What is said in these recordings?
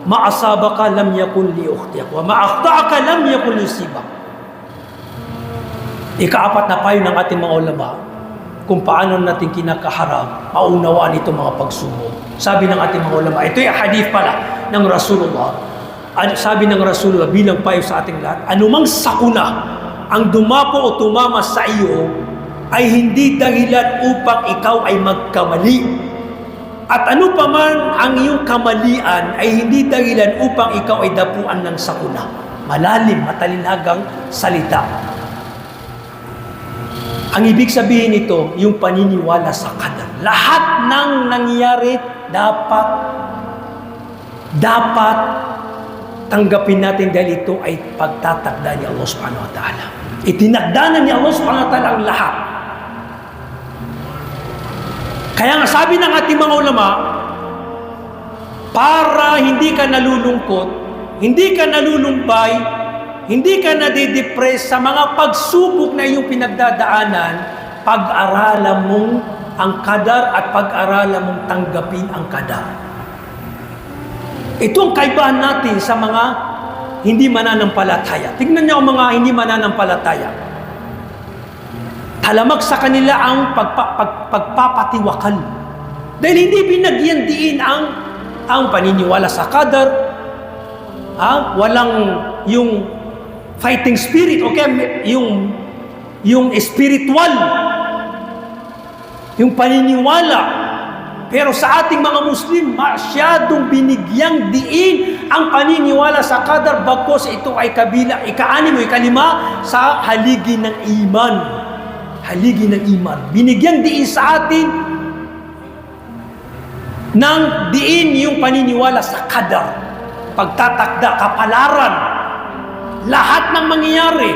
ma asabaka lam yakun liyukhtiak wa ma akhta'aka lam yakun liyusibak. Ikaapat na payo ng ating mga ulama kung paano natin kinakaharap, maunawaan itong mga pagsubok. Sabi ng ating mga ulama, ito yung hadith pala ng Rasulullah. Sabi ng Rasulullah bilang payo sa ating lahat, anumang sakuna ang dumapo o tumama sa iyo ay hindi dahilan upang ikaw ay magkamali. At ano pa man ang iyong kamalian ay hindi dahilan upang ikaw ay dapuan ng sakuna. Malalim, matalinhagang salita. Ang ibig sabihin nito, yung paniniwala sa qadar. Lahat ng nangyayari dapat tanggapin natin dahil ito ay pagtatakda ni Allah subhanahu wa ta'ala. Itinakda na ni Allah subhanahu wa ta'ala ang lahat. Kaya nga sabi ng ating mga ulama, para hindi ka nalulungkot, hindi ka nalulumbay, hindi ka nadidepress sa mga pagsubok na iyong pinagdadaanan, pag-aralan mong ang qadar at pag-aralan mong tanggapin ang qadar. Ito ang kaibahan natin sa mga hindi mananampalataya. Tingnan niyo ang mga hindi mananampalataya. Talamag sa kanila ang pagpapatiwakal. Dahil hindi binagyan diin ang paniniwala sa qadar, walang yung fighting spirit, okay? Yung spiritual, yung paniniwala. Pero sa ating mga Muslim, masyadong binigyang diin ang paniniwala sa qadar bagkos ito ay kabila, ika-anim o ika-lima sa haligi ng iman. Haligi ng iman. Binigyang diin sa atin ng diin yung paniniwala sa qadar. Pagtatakda, kapalaran, lahat ng mangyayari,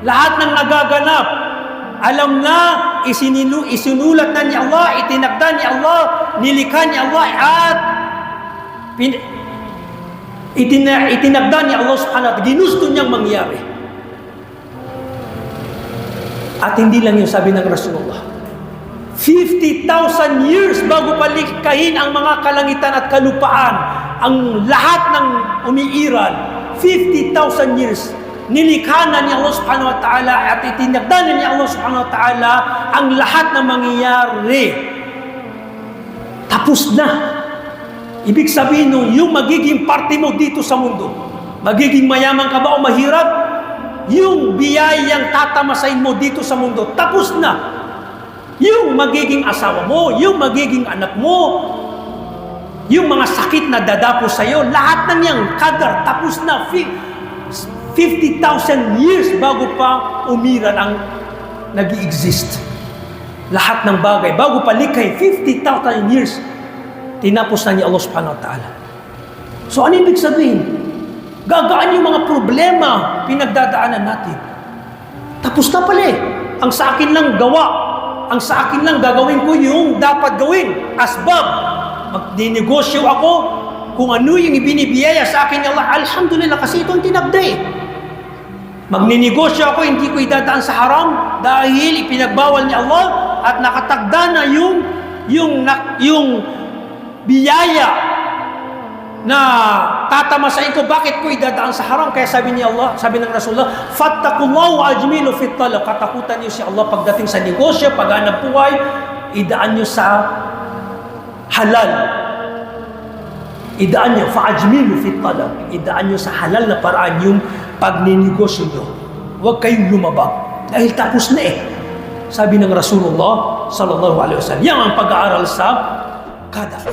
lahat ng nagaganap, alam na, isinulat na ni Allah, itinakda ni Allah, nilikha ni Allah, at itinakda ni Allah subhanahu wa ta'ala, ginusto niyang mangyari. At hindi lang yun, sabi ng Rasulullah, 50,000 years bago palikhahin ang mga kalangitan at kalupaan, ang lahat ng umiiral, 50,000 years, nilikha na ni Allah subhanahu wa ta'ala at itinakda na ni Allah subhanahu wa ta'ala ang lahat na mangyayari. Tapos na. Ibig sabihin nun, yung magiging parte mo dito sa mundo, magiging mayaman ka ba o mahirap, yung biyayang tatamasain mo dito sa mundo, tapos na. Yung magiging asawa mo, yung magiging anak mo, yung mga sakit na dadapo sa'yo, lahat na niyang qadar, tapos na. 50,000 years bago pa umiral ang nag-i-exist. Lahat ng bagay, bago pa likhay, 50,000 years, tinapos na ni Allah subhanahu wa ta'ala. So ano ibig sabihin? Gagaan yung mga problema pinagdadaanan natin. Tapos na pala eh. Ang sa akin lang gawa. Ang sa akin lang gagawin ko yung dapat gawin. Asbab. Magdinegosyo ako kung ano yung ibinibiyaya sa akin ni Allah. Alhamdulillah, kasi ito ang tinagda eh. Magninegosyo ako, hindi ko idadaan sa haram dahil ipinagbawal ni Allah at nakatagda na yung biyaya na tatamasain ko, bakit ko idadaan sa haram? Kaya sabi ni Allah, sabi ng Rasulullah, fattakullahu ajmilu fit talab. Katakutan niyo si Allah pagdating sa negosyo, paghanap buhay, idaan niyo sa halal. Idaan niyo, fa'ajmilu fit talab. Idaan niyo sa halal na paraan yung pagninegosyo niyo. Huwag kayong lumabag. Dahil tapos na eh. Sabi ng Rasulullah sallallahu alaihi wasallam. Yan ang pag-aaral sa qadar.